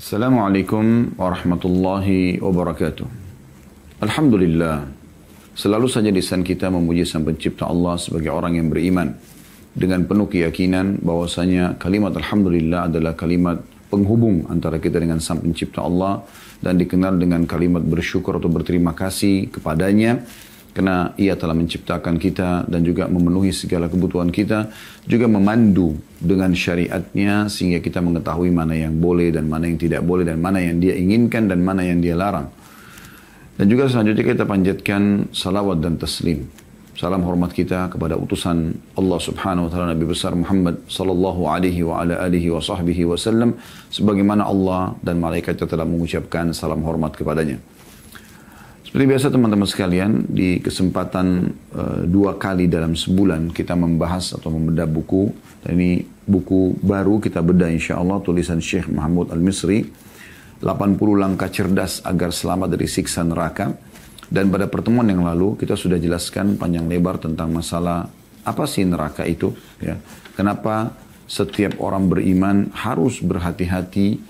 Assalamualaikum warahmatullahi wabarakatuh. Alhamdulillah, selalu saja lisan kita memuji Sang Pencipta Allah sebagai orang yang beriman dengan penuh keyakinan bahwasanya kalimat Alhamdulillah adalah kalimat penghubung antara kita dengan Sang Pencipta Allah dan dikenal dengan kalimat bersyukur atau berterima kasih kepadanya karena Ia telah menciptakan kita dan juga memenuhi segala kebutuhan kita, juga memandu dengan syariatnya sehingga kita mengetahui mana yang boleh dan mana yang tidak boleh, dan mana yang Dia inginkan dan mana yang Dia larang. Dan juga selanjutnya kita panjatkan salawat dan taslim, salam hormat kita kepada utusan Allah Subhanahu wa taala Nabi besar Muhammad sallallahu alaihi wa ala alihi wa sahbihi wasallam, sebagaimana Allah dan malaikatnya telah mengucapkan salam hormat kepadanya. Seperti biasa teman-teman sekalian, di kesempatan 2 kali dalam sebulan kita membahas atau membedah buku. Dan ini buku baru kita bedah insyaAllah, tulisan Syekh Mahmud Al-Misri, 80 langkah cerdas agar selamat dari siksa neraka. Dan pada pertemuan yang lalu kita sudah jelaskan panjang lebar tentang masalah apa sih neraka itu, ya. Kenapa setiap orang beriman harus berhati-hati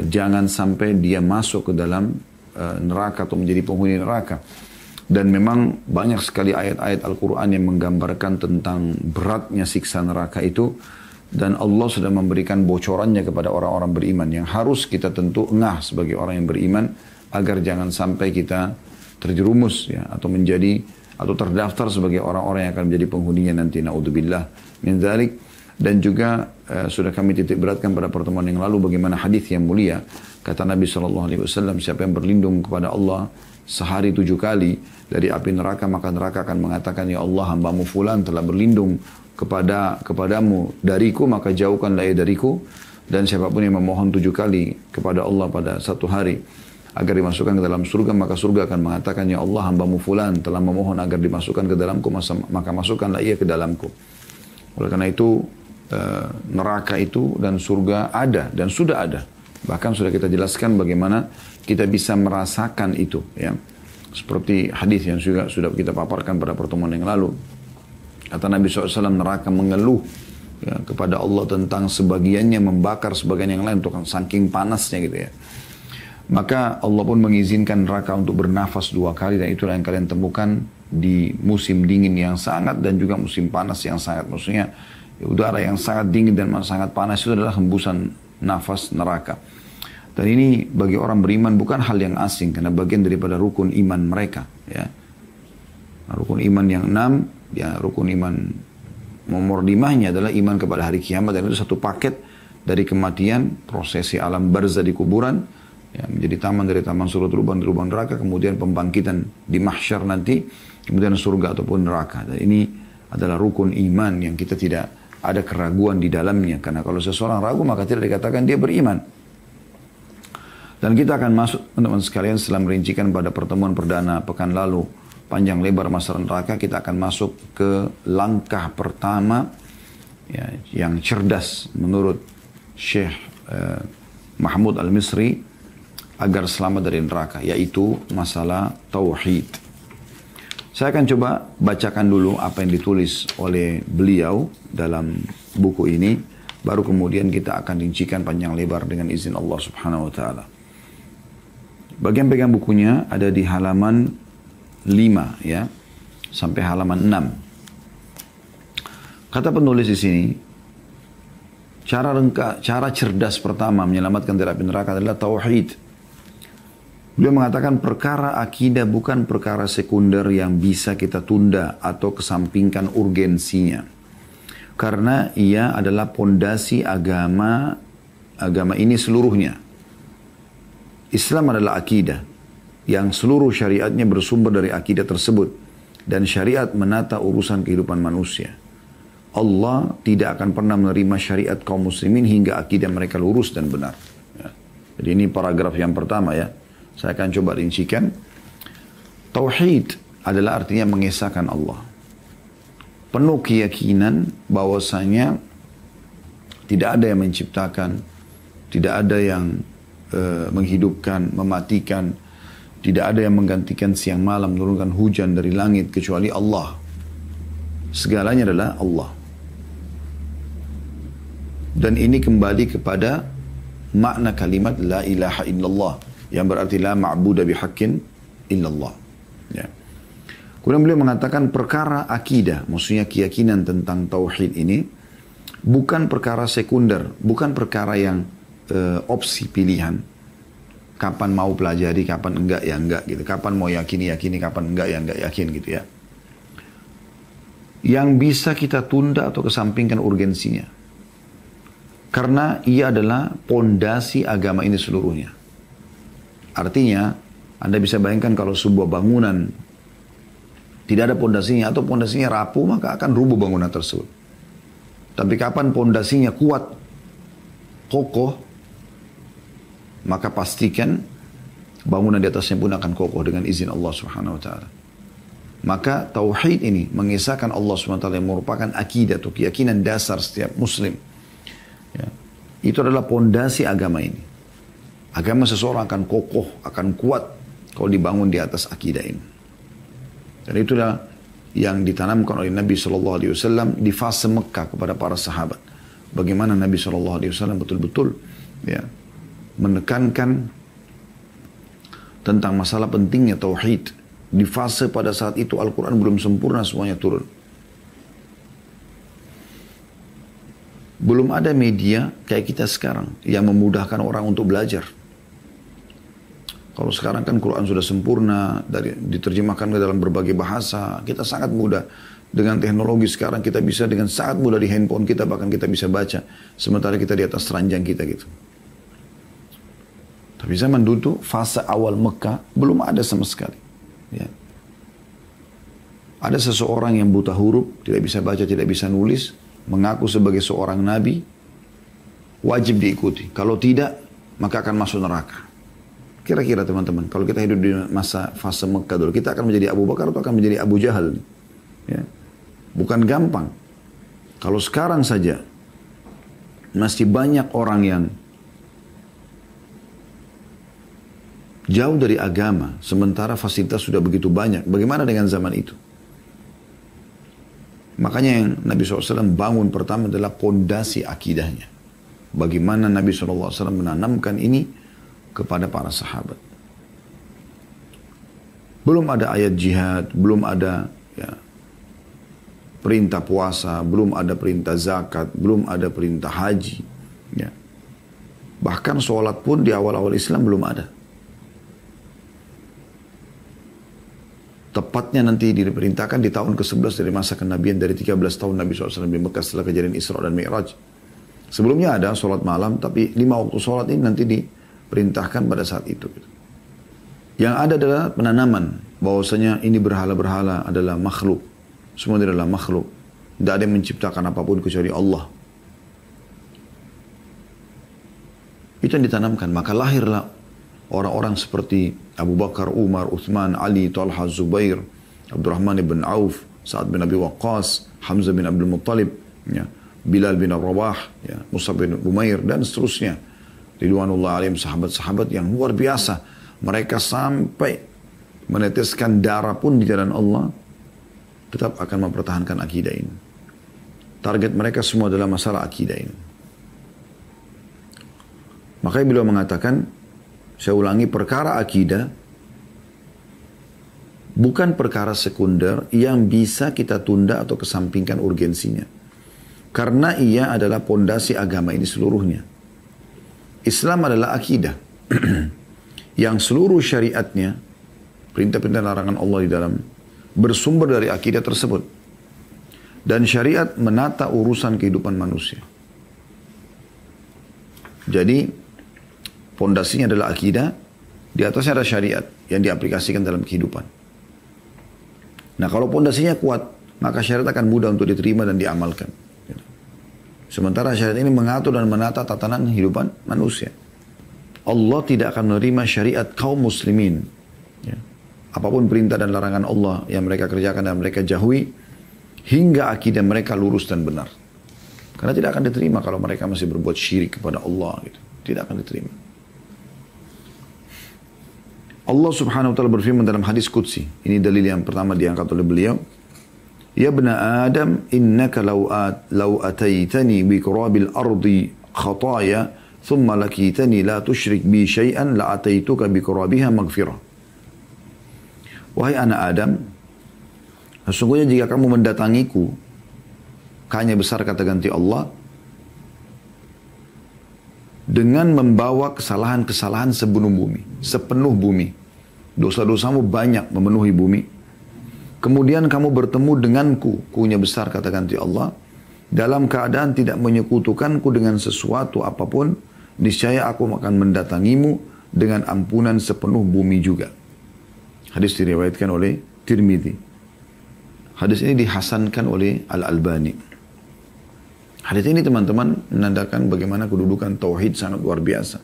jangan sampai dia masuk ke dalam neraka atau menjadi penghuni neraka. Dan memang banyak sekali ayat-ayat Al-Quran yang menggambarkan tentang beratnya siksa neraka itu, dan Allah sudah memberikan bocorannya kepada orang-orang beriman yang harus kita tentu ngah sebagai orang yang beriman agar jangan sampai kita terjerumus, ya, atau menjadi atau terdaftar sebagai orang-orang yang akan menjadi penghuninya nanti, naudzubillah min dzalik. Dan juga sudah kami titik beratkan pada pertemuan yang lalu bagaimana hadis yang mulia. Kata Nabi SAW, siapa yang berlindung kepada Allah sehari 7 kali dari api neraka, maka neraka akan mengatakan, ya Allah, hambamu fulan telah berlindung kepadamu dariku, maka jauhkanlah ia dariku. Dan siapapun yang memohon 7 kali kepada Allah pada satu hari agar dimasukkan ke dalam surga, maka surga akan mengatakan, ya Allah, hambamu fulan telah memohon agar dimasukkan ke dalamku, maka masukkanlah ia ke dalamku. Oleh karena itu, neraka itu dan surga ada dan sudah ada. Bahkan sudah kita jelaskan bagaimana kita bisa merasakan itu, ya. Seperti hadis yang juga sudah kita paparkan pada pertemuan yang lalu. Kata Nabi SAW, neraka mengeluh, ya, kepada Allah tentang sebagiannya membakar sebagian yang lain, untuk saking panasnya gitu, ya. Maka Allah pun mengizinkan neraka untuk bernafas 2 kali, dan itulah yang kalian temukan di musim dingin yang sangat dan juga musim panas yang sangat. Maksudnya udara yang sangat dingin dan sangat panas itu adalah hembusan nafas neraka. Dan ini bagi orang beriman bukan hal yang asing, karena bagian daripada rukun iman mereka, ya. Rukun iman yang 6, ya, rukun iman nomor 5-nya adalah iman kepada hari kiamat, dan itu satu paket dari kematian, prosesi alam barzah di kuburan, ya, menjadi taman dari taman surga, lubang neraka, kemudian pembangkitan di mahsyar nanti, kemudian surga ataupun neraka. Dan ini adalah rukun iman yang kita tidak ada keraguan di dalamnya, karena kalau seseorang ragu maka tidak dikatakan dia beriman. Dan kita akan masuk, teman-teman sekalian, setelah merincikan pada pertemuan perdana pekan lalu panjang lebar masalah neraka, kita akan masuk ke langkah pertama, ya, yang cerdas menurut Syekh Mahmud Al-Misri agar selamat dari neraka, yaitu masalah tauhid. Saya akan coba bacakan dulu apa yang ditulis oleh beliau dalam buku ini, baru kemudian kita akan rincikan panjang lebar dengan izin Allah Subhanahu wa taala. Bagian pegang bukunya ada di halaman 5, ya, sampai halaman 6. Kata penulis di sini, cara cerdas pertama menyelamatkan dari api neraka adalah tauhid. Beliau mengatakan perkara akidah bukan perkara sekunder yang bisa kita tunda atau kesampingkan urgensinya. Karena ia adalah pondasi agama ini seluruhnya. Islam adalah akidah yang seluruh syariatnya bersumber dari akidah tersebut. Dan syariat menata urusan kehidupan manusia. Allah tidak akan pernah menerima syariat kaum muslimin hingga akidah mereka lurus dan benar. Ya. Jadi ini paragraf yang pertama, ya. Saya akan coba rincikan. Tauhid adalah artinya mengesahkan Allah. Penuh keyakinan bahwasanya tidak ada yang menciptakan, tidak ada yang menghidupkan, mematikan, tidak ada yang menggantikan siang malam, menurunkan hujan dari langit kecuali Allah. Segalanya adalah Allah. Dan ini kembali kepada makna kalimat la ilaha illallah, yang berarti la ma'buda bihaqqin illallah. Ya. Kemudian beliau mengatakan perkara akidah, maksudnya keyakinan tentang tauhid ini bukan perkara sekunder, bukan perkara yang opsi pilihan. Kapan mau pelajari, kapan enggak ya enggak gitu. Kapan mau yakini, kapan enggak ya enggak yakin gitu ya. Yang bisa kita tunda atau kesampingkan urgensinya. Karena ia adalah pondasi agama ini seluruhnya. Artinya, Anda bisa bayangkan kalau sebuah bangunan tidak ada pondasinya atau pondasinya rapuh, maka akan rubuh bangunan tersebut. Tapi kapan pondasinya kuat, kokoh, maka pastikan bangunan di atasnya pun akan kokoh dengan izin Allah Subhanahu wa taala. Maka tauhid ini mengisahkan Allah Subhanahu wa taala yang merupakan akidah atau keyakinan dasar setiap muslim. Ya. Itu adalah pondasi agama ini. Agama seseorang akan kokoh, akan kuat kalau dibangun di atas akidah ini. Dan itulah yang ditanamkan oleh Nabi SAW di fase Mekah kepada para sahabat. Bagaimana Nabi SAW betul-betul ya, menekankan tentang masalah pentingnya tauhid. Di fase pada saat itu Al-Quran belum sempurna semuanya turun. Belum ada media kayak kita sekarang yang memudahkan orang untuk belajar. Kalau sekarang kan Quran sudah sempurna, diterjemahkan ke dalam berbagai bahasa, kita sangat mudah. Dengan teknologi sekarang kita bisa dengan sangat mudah di handphone kita, bahkan kita bisa baca. Sementara kita di atas ranjang kita gitu. Tapi zaman dulu, fase awal Mekah, belum ada sama sekali. Ya. Ada seseorang yang buta huruf, tidak bisa baca, tidak bisa nulis, mengaku sebagai seorang nabi, wajib diikuti. Kalau tidak, maka akan masuk neraka. Kira-kira teman-teman, kalau kita hidup di masa fase Mekah dulu, kita akan menjadi Abu Bakar atau akan menjadi Abu Jahal? Ya. Bukan gampang. Kalau sekarang saja, masih banyak orang yang jauh dari agama, sementara fasilitas sudah begitu banyak. Bagaimana dengan zaman itu? Makanya yang Nabi SAW bangun pertama adalah pondasi akidahnya. Bagaimana Nabi SAW menanamkan ini kepada para sahabat. Belum ada ayat jihad, belum ada ya, perintah puasa, belum ada perintah zakat, belum ada perintah haji. Ya. Bahkan sholat pun di awal-awal Islam belum ada. Tepatnya nanti diperintahkan di tahun ke-11 dari masa kenabian, dari 13 tahun Nabi SAW di Mekah setelah kejadian Isra dan Mi'raj. Sebelumnya ada sholat malam, tapi 5 waktu sholat ini nanti diperintahkan pada saat itu. Yang ada adalah penanaman bahwasanya ini berhala-berhala adalah makhluk. Semua adalah makhluk. Tidak ada yang menciptakan apapun kecuali Allah. Itu yang ditanamkan. Maka lahirlah orang-orang seperti Abu Bakar, Umar, Uthman, Ali, Talha, Zubair, Abdurrahman bin Auf, Sa'ad bin Abi Waqqas, Hamzah bin Abdul Muttalib, ya, Bilal bin Rabah, ya, Mus'ab bin Umair, dan seterusnya. Ridwanullah alaihim, sahabat-sahabat yang luar biasa. Mereka sampai meneteskan darah pun di jalan Allah, tetap akan mempertahankan akidah ini. Target mereka semua adalah masalah akidah ini. Makanya beliau mengatakan, saya ulangi, perkara akidah bukan perkara sekunder yang bisa kita tunda atau kesampingkan urgensinya. Karena ia adalah pondasi agama ini seluruhnya. Islam adalah akidah yang seluruh syariatnya, perintah-perintah larangan Allah di dalam, bersumber dari akidah tersebut. Dan syariat menata urusan kehidupan manusia. Jadi, pondasinya adalah akidah, di atasnya ada syariat yang diaplikasikan dalam kehidupan. Nah, kalau pondasinya kuat, maka syariat akan mudah untuk diterima dan diamalkan. Sementara syariat ini mengatur dan menata tatanan kehidupan manusia. Allah tidak akan menerima syariat kaum muslimin. Ya. Apapun perintah dan larangan Allah yang mereka kerjakan dan mereka jauhi, hingga akidah mereka lurus dan benar. Karena tidak akan diterima kalau mereka masih berbuat syirik kepada Allah. Gitu. Tidak akan diterima. Allah subhanahu wa ta'ala berfirman dalam hadis Qudsi. Ini dalil yang pertama diangkat oleh beliau. Ya bna Adam, innaka law ataitani bi qurabil ardi khataya thumma lakitani la tusyrik bi syai'an la ataituka bi qurabiha maghfirah. Wahai anak Adam, sesungguhnya jika kamu mendatangiku, hanya besar kata ganti Allah, dengan membawa kesalahan-kesalahan sepenuh bumi. Dosa-dosamu banyak memenuhi bumi. Kemudian kamu bertemu denganku, kunya besar kata ganti Allah, dalam keadaan tidak menyekutukanku dengan sesuatu apapun, niscaya aku akan mendatangimu dengan ampunan sepenuh bumi juga. Hadis diriwayatkan oleh Tirmidzi. Hadis ini dihasankan oleh Al-Albani. Hadis ini teman-teman menandakan bagaimana kedudukan tauhid sangat luar biasa.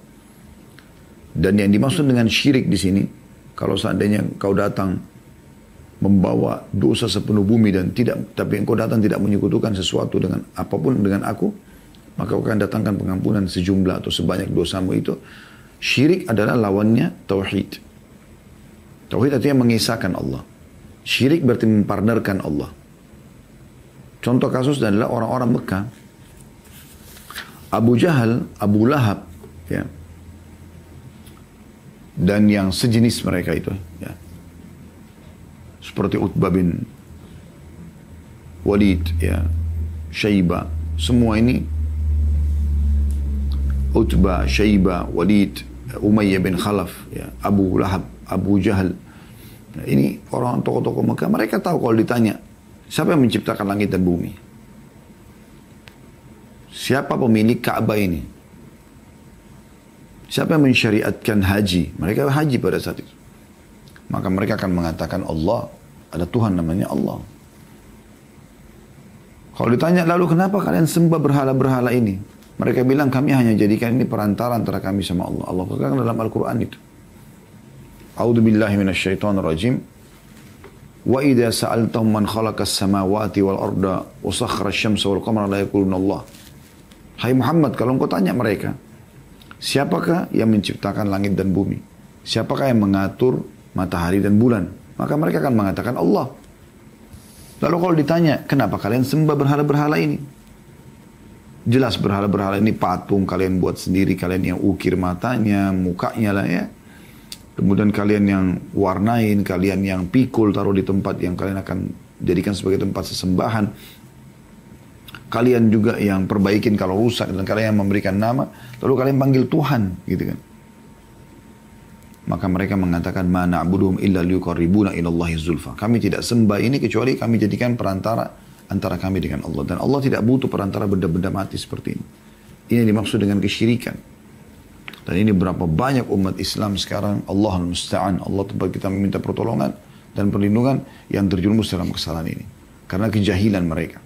Dan yang dimaksud dengan syirik di sini, kalau seandainya kau datang membawa dosa sepenuh bumi dan tapi engkau datang tidak menyekutukan sesuatu dengan apapun dengan aku, maka kau akan datangkan pengampunan sejumlah atau sebanyak dosamu itu. Syirik adalah lawannya tauhid. Tauhid artinya mengisahkan Allah. Syirik berarti mempartnerkan Allah. Contoh kasus adalah orang-orang Mekah. Abu Jahal, Abu Lahab, ya, dan yang sejenis mereka itu, ya, seperti Utbah bin Walid, ya, Syaibah, semua ini Utbah, Syaibah, Walid, Umayyah bin Khalaf, ya, Abu Lahab, Abu Jahal. Nah, ini orang tokoh-tokoh Mekah, mereka tahu kalau ditanya, siapa yang menciptakan langit dan bumi? Siapa pemilik Ka'bah ini? Siapa yang mensyariatkan haji? Mereka haji pada saat itu. Maka mereka akan mengatakan Allah, ada Tuhan namanya Allah. Kalau ditanya, lalu kenapa kalian sembah berhala-berhala ini? Mereka bilang, kami hanya jadikan ini perantara antara kami sama Allah. Allah katakan dalam Al-Quran itu. A'udzu billahi minasyaitonir rajim. Wa idza sa'altahum man khalaqas samawati wal arda wa sakhkhara asy-syamsa wal qamara la yaquluna Allah. Hai Muhammad, kalau engkau tanya mereka, siapakah yang menciptakan langit dan bumi? Siapakah yang mengatur matahari dan bulan? Maka mereka akan mengatakan Allah. Lalu kalau ditanya, kenapa kalian sembah berhala-berhala ini? Jelas berhala-berhala ini patung kalian buat sendiri, kalian yang ukir matanya, mukanya lah ya. Kemudian kalian yang warnain, kalian yang pikul taruh di tempat yang kalian akan jadikan sebagai tempat sesembahan. Kalian juga yang perbaikin kalau rusak dan kalian yang memberikan nama, lalu kalian panggil Tuhan, gitu kan. Maka mereka mengatakan, ma na'buduhum illa liyuqarribuna ilallahi zulfa. Kami tidak sembah ini kecuali kami jadikan perantara antara kami dengan Allah. Dan Allah tidak butuh perantara benda-benda mati seperti ini. Ini dimaksud dengan kesyirikan. Dan ini berapa banyak umat Islam sekarang, Allahul Musta'an, Allah tempat kita meminta pertolongan dan perlindungan yang terjerumus dalam kesalahan ini. Karena kejahilan mereka.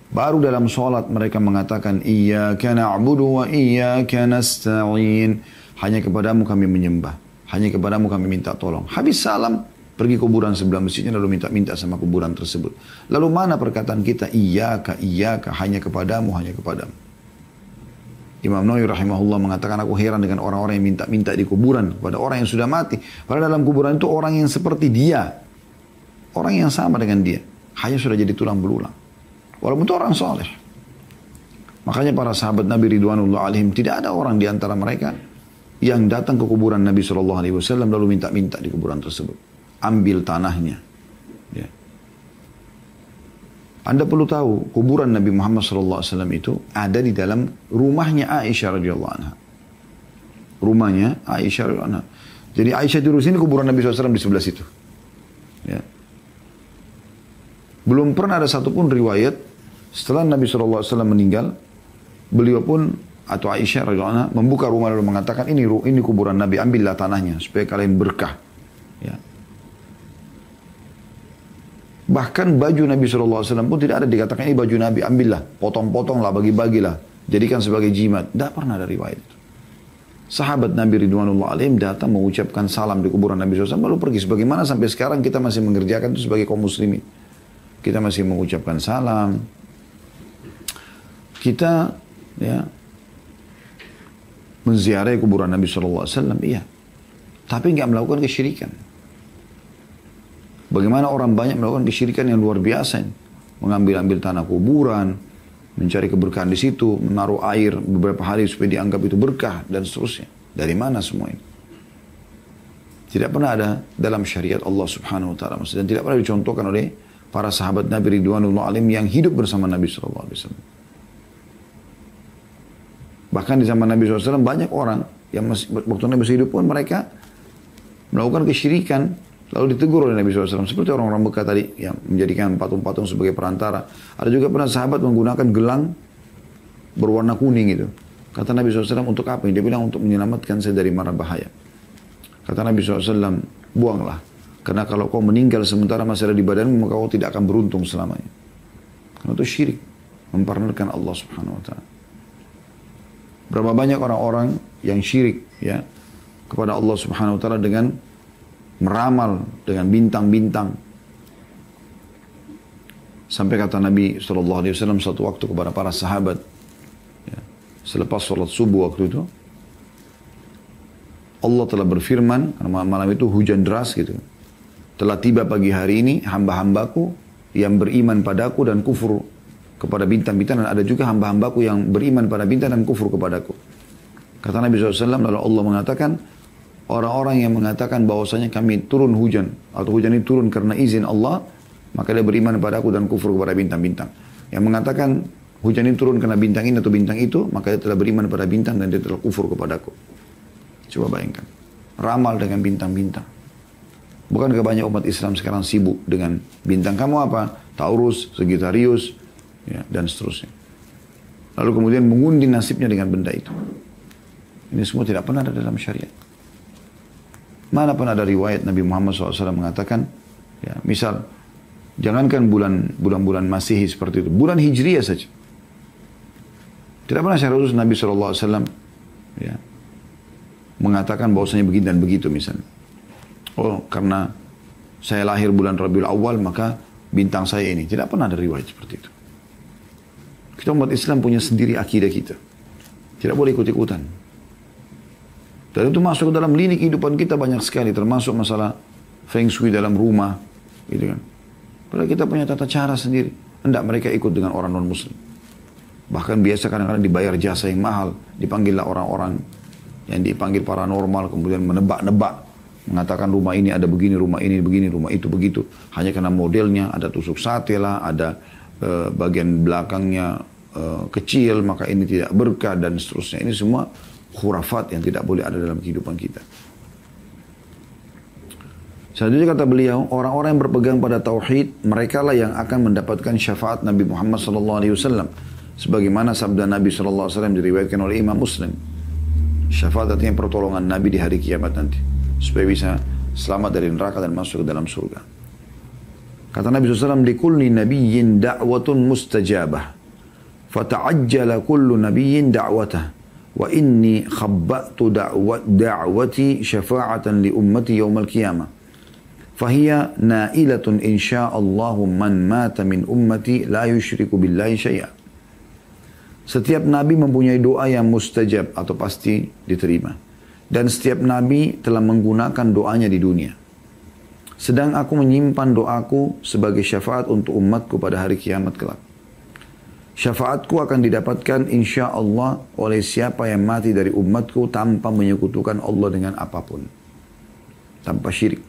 Baru dalam sholat mereka mengatakan, Iyyaka na'budu wa iyyaka nasta'in. Hanya kepadamu kami menyembah. Hanya kepadamu kami minta tolong. Habis salam, pergi kuburan sebelah masjidnya lalu minta-minta sama kuburan tersebut. Lalu mana perkataan kita, Iyyaka, iyyaka, hanya kepadamu, hanya kepadamu. Imam Nawawi rahimahullah mengatakan, aku heran dengan orang-orang yang minta-minta di kuburan kepada orang yang sudah mati. Padahal dalam kuburan itu orang yang seperti dia. Orang yang sama dengan dia. Hanya sudah jadi tulang belulang. Walaupun itu orang soleh. Makanya para sahabat Nabi Ridwanullah alaihim, tidak ada orang di antara mereka yang datang ke kuburan Nabi SAW lalu minta-minta di kuburan tersebut. Ambil tanahnya. Ya. Anda perlu tahu, kuburan Nabi Muhammad SAW itu ada di dalam rumahnya Aisyah radhiyallahu anha. Rumahnya Aisyah radhiyallahu anha. Jadi Aisyah di sini, kuburan Nabi SAW di sebelah situ. Ya. Belum pernah ada satupun riwayat setelah Nabi SAW meninggal, beliau pun atau Aisyah radhiyallahu anha membuka rumah lalu mengatakan, ini kuburan Nabi, ambillah tanahnya supaya kalian berkah. Ya. Bahkan baju Nabi SAW pun tidak ada dikatakan ini baju Nabi, ambillah, potong-potonglah, bagi-bagilah, jadikan sebagai jimat. Tidak pernah ada riwayat itu. Sahabat Nabi Ridwanullah alaihim datang mengucapkan salam di kuburan Nabi SAW lalu pergi. Sebagaimana sampai sekarang kita masih mengerjakan itu sebagai kaum muslimin. Kita masih mengucapkan salam. Kita ya menziarahi kuburan Nabi SAW, iya. Tapi nggak melakukan kesyirikan. Bagaimana orang banyak melakukan kesyirikan yang luar biasa. Mengambil-ambil tanah kuburan, mencari keberkahan di situ, menaruh air beberapa hari supaya dianggap itu berkah dan seterusnya. Dari mana semua ini? Tidak pernah ada dalam syariat Allah Subhanahu wa taala dan tidak pernah dicontohkan oleh para sahabat Nabi ridwanullah alaihim yang hidup bersama Nabi sallallahu alaihi wasallam. Bahkan di zaman Nabi SAW banyak orang yang masih, waktu Nabi masih hidup pun mereka melakukan kesyirikan, lalu ditegur oleh Nabi SAW. Seperti orang-orang Mekah tadi yang menjadikan patung-patung sebagai perantara. Ada juga pernah sahabat menggunakan gelang berwarna kuning itu. Kata Nabi SAW, untuk apa? Dia bilang untuk menyelamatkan saya dari mara bahaya. Kata Nabi SAW, buanglah. Karena kalau kau meninggal sementara masih ada di badanmu, maka kau tidak akan beruntung selamanya. Karena itu syirik. Mempartnerkan Allah Subhanahu wa ta'ala. Berapa banyak orang-orang yang syirik ya kepada Allah Subhanahu wa taala dengan meramal dengan bintang-bintang. Sampai kata Nabi sallallahu alaihi wasallam satu waktu kepada para sahabat ya, selepas salat subuh waktu itu, Allah telah berfirman, karena malam itu hujan deras gitu. Telah tiba pagi hari ini hamba-hambaku yang beriman padaku dan kufur kepada bintang-bintang, dan ada juga hamba-hambaku yang beriman pada bintang dan kufur kepadaku. Kata Nabi SAW, lalu Allah mengatakan, orang-orang yang mengatakan bahwasanya kami turun hujan, atau hujan ini turun karena izin Allah, maka dia beriman padaku dan kufur kepada bintang-bintang. Yang mengatakan hujan ini turun karena bintang ini atau bintang itu, maka dia telah beriman pada bintang dan dia telah kufur kepadaku. Coba bayangkan, ramal dengan bintang-bintang. Bukankah banyak umat Islam sekarang sibuk dengan bintang kamu apa? Taurus, Sagittarius, ya, dan seterusnya. Lalu kemudian mengundi nasibnya dengan benda itu. Ini semua tidak pernah ada dalam syariat. Mana pernah ada riwayat Nabi Muhammad SAW mengatakan, ya, misal, jangankan bulan-bulan Masehi seperti itu, bulan Hijriah saja. Tidak pernah secara khusus Nabi SAW ya, mengatakan bahwasanya begini dan begitu misalnya. Oh, karena saya lahir bulan Rabiul Awal, maka bintang saya ini. Tidak pernah ada riwayat seperti itu. Kita umat Islam punya sendiri akidah kita. Tidak boleh ikut-ikutan. Dan itu masuk ke dalam lini kehidupan kita banyak sekali. Termasuk masalah feng shui dalam rumah. Gitu kan. Padahal kita punya tata cara sendiri. Hendak mereka ikut dengan orang non-muslim. Bahkan biasa kadang-kadang dibayar jasa yang mahal. Dipanggillah orang-orang yang dipanggil paranormal. Kemudian menebak-nebak. Mengatakan rumah ini ada begini, rumah ini begini, rumah itu begitu. Hanya karena modelnya ada tusuk sate lah, ada bagian belakangnya kecil, maka ini tidak berkah dan seterusnya. Ini semua khurafat yang tidak boleh ada dalam kehidupan kita. Selanjutnya kata beliau, orang-orang yang berpegang pada tauhid, mereka lah yang akan mendapatkan syafaat Nabi Muhammad SAW. Sebagaimana sabda Nabi SAW diriwayatkan oleh Imam Muslim. Syafaat artinya pertolongan Nabi di hari kiamat nanti. Supaya bisa selamat dari neraka dan masuk ke dalam surga. Kata Nabi SAW, likulli nabiyyin da'watun mustajabah. Fata'ajjala kullu nabiyyin da'watah. Wa inni khabba'tu da'wati syafa'atan li ummati yawmal qiyamah. Fahiya na'ilatun insya'allahu man mata min ummati la yushriku billahi syai'a. Setiap nabi mempunyai doa yang mustajab atau pasti diterima. Dan setiap nabi telah menggunakan doanya di dunia. Sedang aku menyimpan doaku sebagai syafaat untuk umatku pada hari kiamat kelak. Syafaatku akan didapatkan insya Allah oleh siapa yang mati dari umatku tanpa menyekutukan Allah dengan apapun. Tanpa syirik.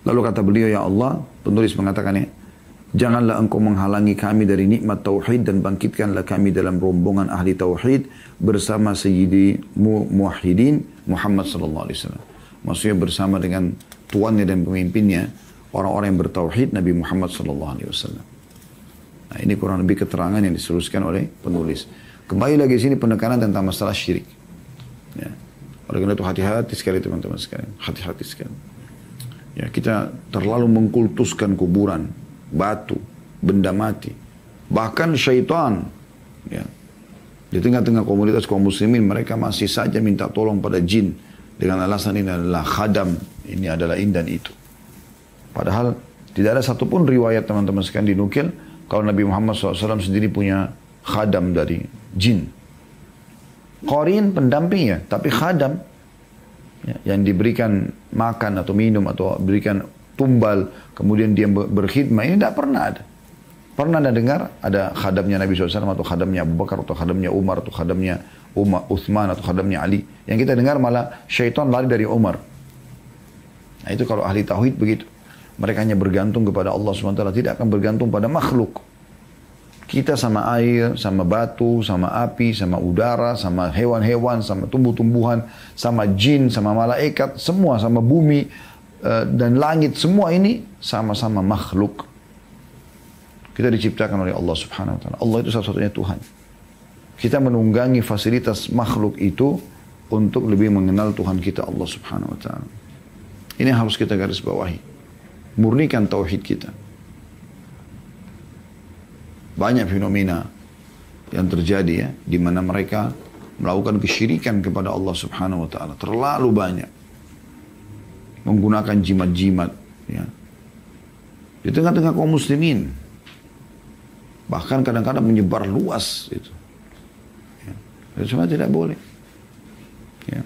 Lalu kata beliau, ya Allah, penulis mengatakannya, janganlah engkau menghalangi kami dari nikmat tauhid dan bangkitkanlah kami dalam rombongan ahli tauhid bersama Sayyidi Muwahhidin Muhammad sallallahu alaihi wasallam. Maksudnya bersama dengan tuannya dan pemimpinnya, orang-orang yang bertauhid Nabi Muhammad SAW. Nah, ini kurang lebih keterangan yang diseruskan oleh penulis. Kembali lagi sini penekanan tentang masalah syirik. Ya. Oleh karena itu hati-hati sekali teman-teman sekalian. Hati-hati sekali. Ya, kita terlalu mengkultuskan kuburan, batu, benda mati. Bahkan syaitan. Ya. Di tengah-tengah komunitas kaum muslimin, mereka masih saja minta tolong pada jin. Dengan alasan ini adalah khadam, ini adalah ini dan itu. Padahal tidak ada satupun riwayat teman-teman sekalian dinukil kalau Nabi Muhammad SAW sendiri punya khadam dari jin. Qarin pendampingnya, tapi khadam ya, yang diberikan makan atau minum atau berikan tumbal, kemudian dia berkhidmah, ini tidak pernah ada. Pernah Anda dengar ada khadamnya Nabi SAW atau khadamnya Abu Bakar atau khadamnya Umar atau khadamnya Uthman atau khadamnya Ali. Yang kita dengar malah syaitan lari dari Umar. Nah itu kalau ahli tauhid begitu. Mereka hanya bergantung kepada Allah SWT, tidak akan bergantung pada makhluk. Kita sama air, sama batu, sama api, sama udara, sama hewan-hewan, sama tumbuh-tumbuhan, sama jin, sama malaikat, semua sama bumi dan langit, semua ini sama-sama makhluk. Kita diciptakan oleh Allah Subhanahu wa taala. Allah itu satu-satunya Tuhan. Kita menunggangi fasilitas makhluk itu untuk lebih mengenal Tuhan kita Allah Subhanahu wa taala. Ini harus kita garis bawahi. Murnikan tauhid kita. Banyak fenomena yang terjadi ya, di mana mereka melakukan kesyirikan kepada Allah Subhanahu wa taala. Terlalu banyak. Menggunakan jimat-jimat ya. Di tengah-tengah kaum muslimin. Bahkan kadang-kadang menyebar luas itu. Ya. Dan semua tidak boleh. Ya.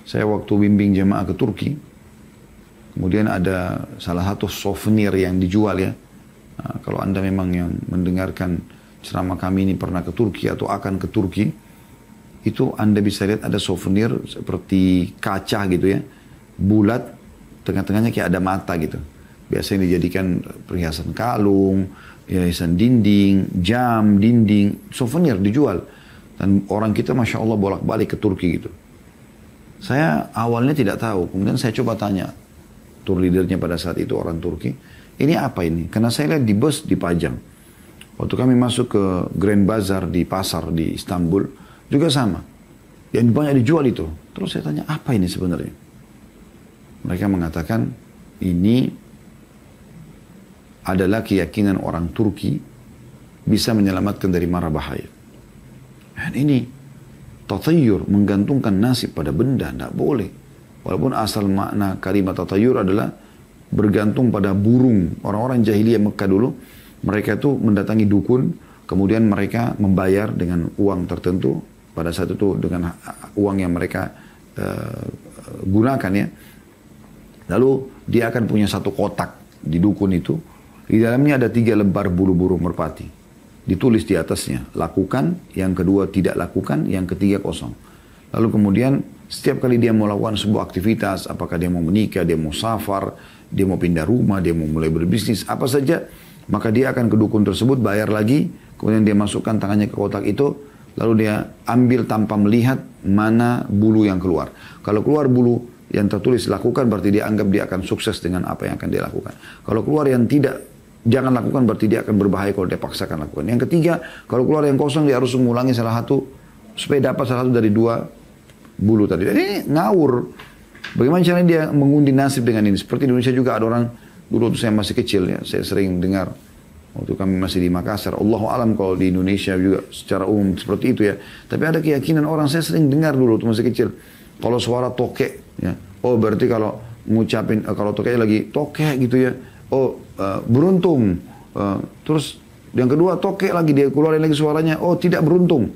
Saya waktu bimbing jemaah ke Turki, kemudian ada salah satu souvenir yang dijual ya. Nah, kalau Anda memang yang mendengarkan ceramah kami ini pernah ke Turki atau akan ke Turki, itu Anda bisa lihat ada souvenir seperti kaca gitu ya, bulat, tengah-tengahnya kayak ada mata gitu. Biasanya dijadikan perhiasan kalung, hiasan dinding, jam, dinding, souvenir dijual. Dan orang kita Masya Allah bolak-balik ke Turki gitu. Saya awalnya tidak tahu, kemudian saya coba tanya tour leadernya pada saat itu orang Turki, ini apa ini? Karena saya lihat di bus dipajang. Waktu kami masuk ke Grand Bazar di pasar di Istanbul, juga sama. Yang banyak dijual itu. Terus saya tanya, apa ini sebenarnya? Mereka mengatakan, ini adalah keyakinan orang Turki bisa menyelamatkan dari mara bahaya. Dan ini tatayur, menggantungkan nasib pada benda, tidak boleh. Walaupun asal makna kalimat tatayur adalah bergantung pada burung. Orang-orang jahiliyah Mekah dulu, mereka itu mendatangi dukun, kemudian mereka membayar dengan uang tertentu, pada saat itu dengan uang yang mereka gunakan ya. Lalu dia akan punya satu kotak di dukun itu, di dalamnya ada 3 lembar bulu burung merpati. Ditulis di atasnya, lakukan, yang kedua tidak lakukan, yang ketiga kosong. Lalu kemudian setiap kali dia mau lakukan sebuah aktivitas, apakah dia mau menikah, dia mau safar, dia mau pindah rumah, dia mau mulai berbisnis, apa saja, maka dia akan ke dukun tersebut, bayar lagi, kemudian dia masukkan tangannya ke kotak itu, lalu dia ambil tanpa melihat mana bulu yang keluar. Kalau keluar bulu yang tertulis lakukan, berarti dia anggap dia akan sukses dengan apa yang akan dia lakukan. Kalau keluar yang tidak, jangan lakukan, berarti dia akan berbahaya kalau dia paksakan lakukan. Yang ketiga, kalau keluar yang kosong, dia harus mengulangi salah satu, supaya dapat salah satu dari 2 bulu tadi. Ini ngawur. Bagaimana caranya dia mengundi nasib dengan ini? Seperti di Indonesia juga ada orang, dulu waktu saya masih kecil ya, saya sering dengar, waktu kami masih di Makassar, Allahu alam kalau di Indonesia juga secara umum seperti itu ya. Tapi ada keyakinan orang, saya sering dengar dulu waktu masih kecil, kalau suara tokek, ya, oh berarti kalau ngucapin, kalau tokeknya lagi tokek gitu ya, oh beruntung. Terus yang kedua tokek lagi, dia keluarin lagi suaranya, oh tidak beruntung.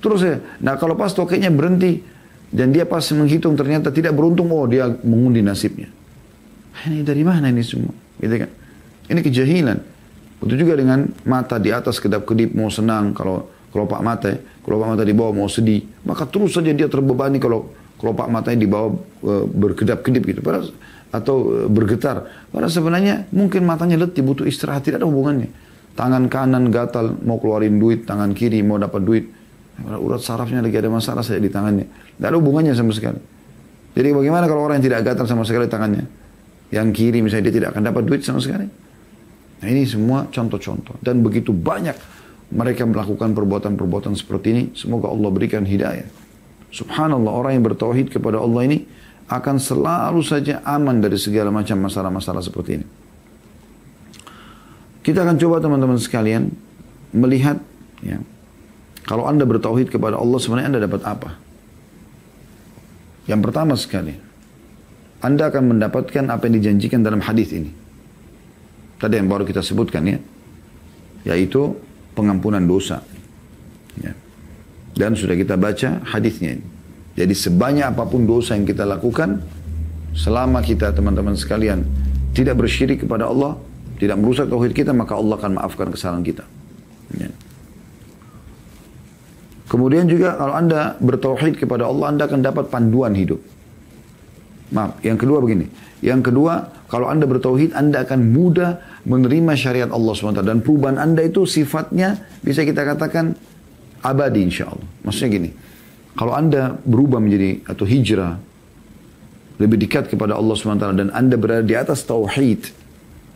Terus ya, nah kalau pas tokeknya berhenti, dan dia pas menghitung ternyata tidak beruntung, oh dia mengundi nasibnya. Ini dari mana ini semua? Gitu kan? Ini kejahilan. Begitu juga dengan mata di atas kedap-kedip mau senang, kalau kelopak mata, kelopak mata di bawah mau sedih, maka terus saja dia terbebani kalau kelopak matanya di bawah berkedap-kedip gitu, atau bergetar. Padahal sebenarnya mungkin matanya letih, butuh istirahat, tidak ada hubungannya. Tangan kanan gatal mau keluarin duit, tangan kiri mau dapat duit. Urat sarafnya lagi ada masalah saya di tangannya. Tidak ada hubungannya sama sekali. Jadi bagaimana kalau orang yang tidak gatal sama sekali tangannya? Yang kiri misalnya dia tidak akan dapat duit sama sekali. Nah ini semua contoh-contoh. Dan begitu banyak mereka melakukan perbuatan-perbuatan seperti ini. Semoga Allah berikan hidayah. Subhanallah, orang yang bertauhid kepada Allah ini akan selalu saja aman dari segala macam masalah-masalah seperti ini. Kita akan coba teman-teman sekalian melihat ya, kalau Anda bertauhid kepada Allah, sebenarnya Anda dapat apa? Yang pertama sekali, Anda akan mendapatkan apa yang dijanjikan dalam hadis ini. Tadi yang baru kita sebutkan ya, yaitu pengampunan dosa. Ya. Dan sudah kita baca hadisnya ini. Jadi sebanyak apapun dosa yang kita lakukan, selama kita teman-teman sekalian tidak bersyirik kepada Allah, tidak merusak tauhid kita, maka Allah akan maafkan kesalahan kita. Ya. Kemudian juga kalau Anda bertauhid kepada Allah, Anda akan dapat panduan hidup. Maaf, yang kedua begini. Yang kedua, kalau Anda bertauhid, Anda akan mudah menerima syariat Allah SWT. Dan perubahan Anda itu sifatnya bisa kita katakan abadi insya Allah. Maksudnya gini, kalau Anda berubah menjadi atau hijrah, lebih dekat kepada Allah SWT, dan Anda berada di atas tauhid,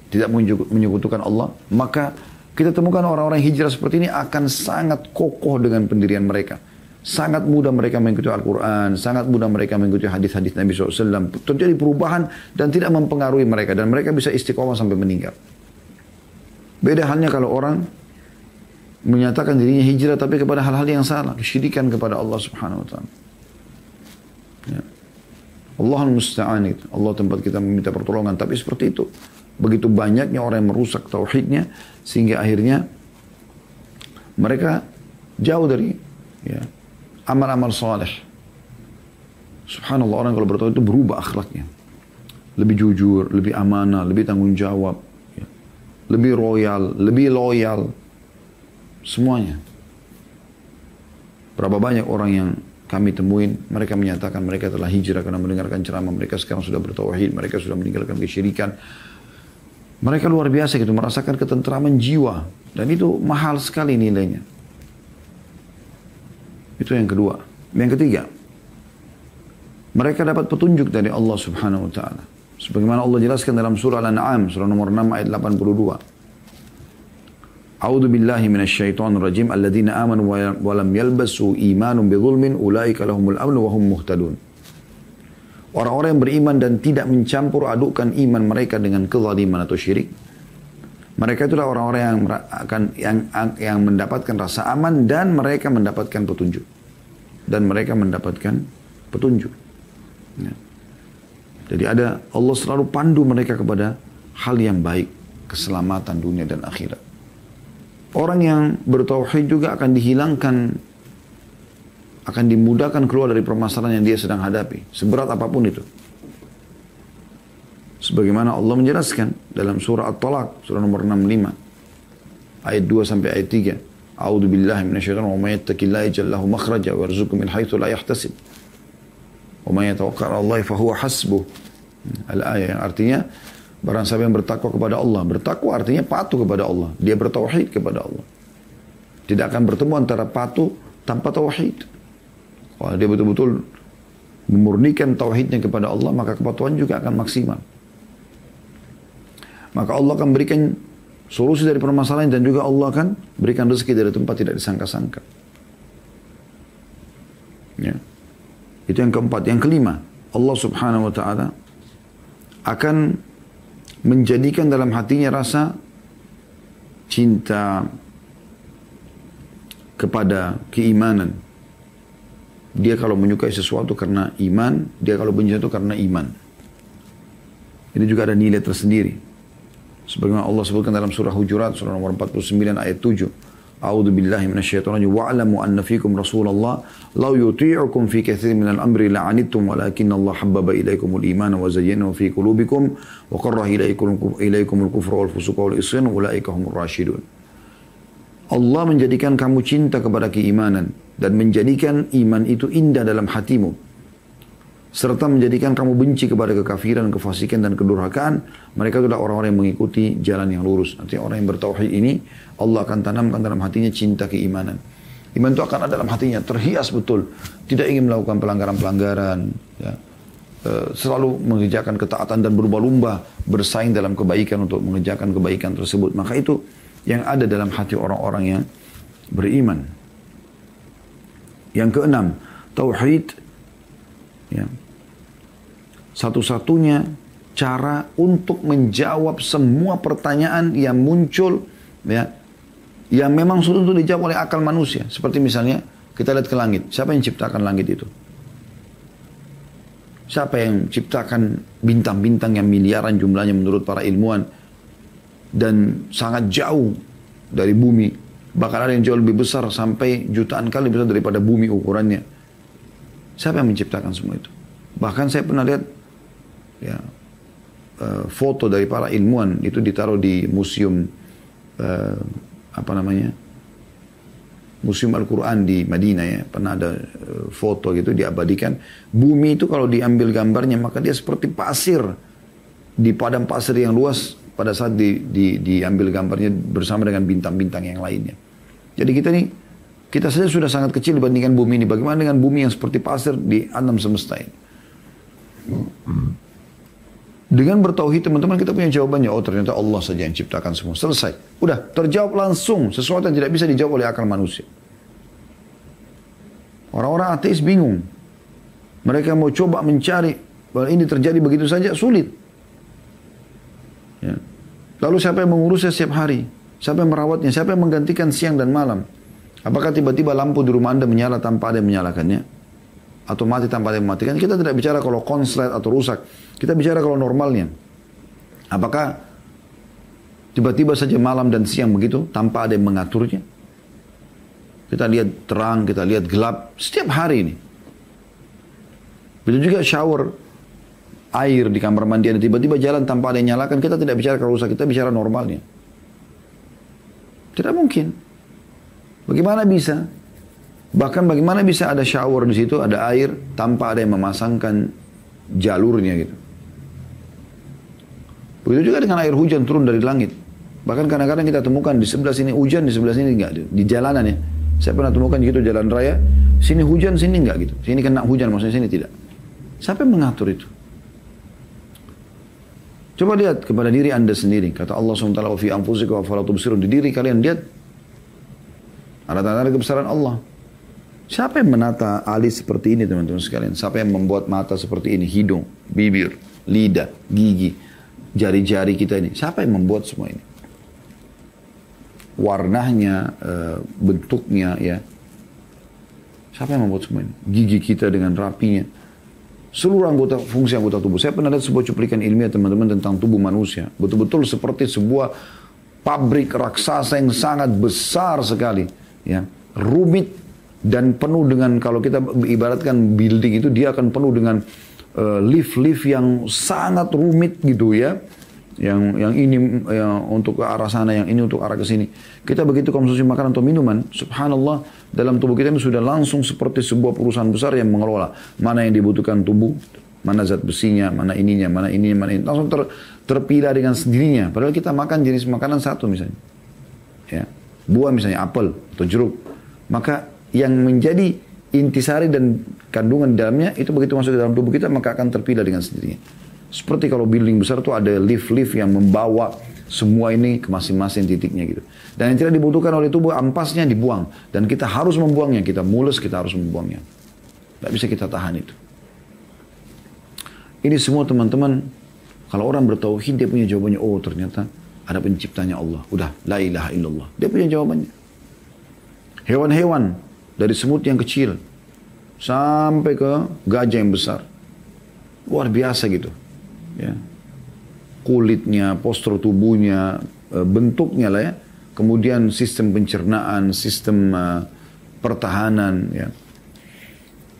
tidak menyekutukan Allah, maka kita temukan orang-orang hijrah seperti ini akan sangat kokoh dengan pendirian mereka. Sangat mudah mereka mengikuti Al-Quran, sangat mudah mereka mengikuti hadis-hadis Nabi SAW. Terjadi perubahan dan tidak mempengaruhi mereka. Dan mereka bisa istiqomah sampai meninggal. Beda halnya kalau orang menyatakan dirinya hijrah tapi kepada hal-hal yang salah. Kesyirikan kepada Allah Subhanahu Wa Taala. Ya. Allahul Musta'an itu. Allah tempat kita meminta pertolongan. Tapi seperti itu. Begitu banyaknya orang yang merusak tauhidnya. Sehingga akhirnya mereka jauh dari amal-amal saleh. Subhanallah, orang kalau bertauhid itu berubah akhlaknya. Lebih jujur, lebih amanah, lebih tanggung jawab. Lebih royal, lebih loyal. Semuanya. Berapa banyak orang yang kami temuin, mereka menyatakan mereka telah hijrah karena mendengarkan ceramah. Mereka sekarang sudah bertauhid, mereka sudah meninggalkan kesyirikan. Mereka luar biasa gitu, merasakan ketentraman jiwa. Dan itu mahal sekali nilainya. Itu yang kedua. Yang ketiga, mereka dapat petunjuk dari Allah Subhanahu Wa Taala. Sebagaimana Allah jelaskan dalam surah Al-An'am, surah nomor 6 ayat 82. A'udzu billahi minasyaitonir rajim. Alladzina amanu wa lam yalbasu imanum bidzulmin ulaika lahumul amnu wa hum muhtadun. Orang-orang yang beriman dan tidak mencampur adukkan iman mereka dengan kezaliman atau syirik. Mereka itulah orang-orang yang mendapatkan rasa aman dan mereka mendapatkan petunjuk. Dan mereka mendapatkan petunjuk. Ya. Jadi Allah selalu pandu mereka kepada hal yang baik, keselamatan dunia dan akhirat. Orang yang bertauhid juga akan dihilangkan, akan dimudahkan keluar dari permasalahan yang dia sedang hadapi, seberat apapun itu. Sebagaimana Allah menjelaskan dalam surah At-Talaq, surah nomor 65, ayat 2 sampai ayat 3. A'udzu billahi minasyaitonir rajim. Wa may yattaqillaha yaj'al lahu makhraja wa yarzuqhu min haitsu la yahtasib. Wa may yatawakkal 'ala Allah fa huwa hasbuh. Al-ayat yang artinya barang siapa yang bertakwa kepada Allah. Bertakwa artinya patuh kepada Allah. Dia bertauhid kepada Allah. Tidak akan bertemu antara patuh tanpa tauhid. Kalau dia betul-betul memurnikan tauhidnya kepada Allah, maka kepatuhan juga akan maksimal. Maka Allah akan berikan solusi dari permasalahan dan juga Allah akan berikan rezeki dari tempat tidak disangka-sangka. Ya. Itu yang keempat. Yang kelima, Allah Subhanahu Wa Taala akan menjadikan dalam hatinya rasa cinta kepada keimanan. Dia kalau menyukai sesuatu karena iman, dia kalau benci itu karena iman. Ini juga ada nilai tersendiri. Sebagaimana Allah sebutkan dalam surah Hujurat, surah nomor 49 ayat 7. A'udzu billahi minasyaitonir rajim. Wa'lamu anna fikum Rasulullah law yuti'ukum fi katsirin minal amri la'anittum walakinna Allah habbaba ilaikumul imana wa zayyanahu fi qulubikum wa karraha ilaikumul kufra wal fusuqa wal isyan ulaika humur rasyidun. Allah menjadikan kamu cinta kepada keimanan dan menjadikan iman itu indah dalam hatimu, serta menjadikan kamu benci kepada kekafiran, kefasikan dan kedurhakaan. Mereka adalah orang-orang yang mengikuti jalan yang lurus. Artinya orang yang bertauhid ini Allah akan tanamkan dalam hatinya cinta keimanan. Iman itu akan ada dalam hatinya, terhias betul, tidak ingin melakukan pelanggaran-pelanggaran, ya. Selalu mengerjakan ketaatan dan berlomba-lomba bersaing dalam kebaikan untuk mengerjakan kebaikan tersebut. Maka itu yang ada dalam hati orang-orang yang beriman. Yang keenam, tauhid, ya, satu-satunya cara untuk menjawab semua pertanyaan yang muncul, ya, yang memang sulit untuk dijawab oleh akal manusia. Seperti misalnya kita lihat ke langit, siapa yang ciptakan langit itu? Siapa yang ciptakan bintang-bintang yang miliaran jumlahnya menurut para ilmuwan dan sangat jauh dari bumi, bahkan ada yang jauh lebih besar sampai jutaan kali besar daripada bumi ukurannya. Siapa yang menciptakan semua itu? Bahkan saya pernah lihat, ya, foto dari para ilmuwan itu ditaruh di museum Museum Al-Quran di Madinah ya. Pernah ada foto gitu diabadikan. Bumi itu kalau diambil gambarnya maka dia seperti pasir di padang pasir yang luas pada saat diambil gambarnya bersama dengan bintang-bintang yang lainnya. Jadi kita saja sudah sangat kecil dibandingkan bumi ini. Bagaimana dengan bumi yang seperti pasir di alam semesta ini? Dengan bertauhid teman-teman kita punya jawabannya. Oh ternyata Allah saja yang ciptakan semua. Selesai. Udah terjawab langsung. Sesuatu yang tidak bisa dijawab oleh akal manusia. Orang-orang ateis bingung. Mereka mau coba mencari bahwa ini terjadi begitu saja sulit. Ya. Lalu siapa yang mengurusnya setiap hari? Siapa yang merawatnya? Siapa yang menggantikan siang dan malam? Apakah tiba-tiba lampu di rumah Anda menyala tanpa ada yang menyalakannya? Atau mati tanpa ada yang mematikan? Kita tidak bicara kalau konslet atau rusak. Kita bicara kalau normalnya. Apakah tiba-tiba saja malam dan siang begitu tanpa ada yang mengaturnya? Kita lihat terang, kita lihat gelap setiap hari ini. Begitu juga shower air di kamar mandi Anda tiba-tiba jalan tanpa ada yang nyalakan. Kita tidak bicara kalau rusak, kita bicara normalnya. Tidak mungkin. Bagaimana bisa? Bahkan bagaimana bisa ada shower di situ, ada air tanpa ada yang memasangkan jalurnya gitu. Begitu juga dengan air hujan turun dari langit. Bahkan kadang-kadang kita temukan di sebelah sini hujan, di sebelah sini enggak. Di jalanan ya. Saya pernah temukan gitu jalan raya, sini hujan, sini enggak gitu. Sini kena hujan, maksudnya sini tidak. Siapa yang mengatur itu? Coba lihat kepada diri Anda sendiri. Kata Allah SWT, wa fi anfusikum afala tubsirun. Di diri kalian lihat ada tanda-tanda kebesaran Allah. Siapa yang menata alis seperti ini teman-teman sekalian? Siapa yang membuat mata seperti ini? Hidung, bibir, lidah, gigi, jari-jari kita ini. Siapa yang membuat semua ini? Warnanya, bentuknya ya. Siapa yang membuat semua ini? Gigi kita dengan rapinya. Seluruh fungsi anggota tubuh. Saya pernah lihat sebuah cuplikan ilmiah teman-teman tentang tubuh manusia. Betul-betul seperti sebuah pabrik raksasa yang sangat besar sekali. Ya, rumit dan penuh dengan, kalau kita ibaratkan building itu, dia akan penuh dengan lift-lift yang sangat rumit gitu ya. Yang ini untuk ke arah sana, yang ini untuk arah ke sini. Kita begitu konsumsi makanan atau minuman, subhanallah, dalam tubuh kita ini sudah langsung seperti sebuah perusahaan besar yang mengelola mana yang dibutuhkan tubuh, mana zat besinya, mana ininya, mana ini, mana ini. Langsung terpilah dengan sendirinya. Padahal kita makan jenis makanan satu misalnya. Ya. Buah misalnya apel atau jeruk. Maka yang menjadi intisari dan kandungan di dalamnya itu begitu masuk ke dalam tubuh kita maka akan terpilah dengan sendirinya. Seperti kalau building besar itu ada lift-lift yang membawa semua ini ke masing-masing titiknya gitu. Dan yang tidak dibutuhkan oleh tubuh ampasnya dibuang. Dan kita harus membuangnya. Kita mules, kita harus membuangnya. Tidak bisa kita tahan itu. Ini semua teman-teman, kalau orang bertauhid dia punya jawabannya. Oh ternyata ada penciptanya Allah. Udah, la ilaha illallah. Dia punya jawabannya. Hewan-hewan dari semut yang kecil sampai ke gajah yang besar. Luar biasa gitu. Ya. Kulitnya, postur tubuhnya, bentuknya lah ya. Kemudian sistem pencernaan, sistem pertahanan ya.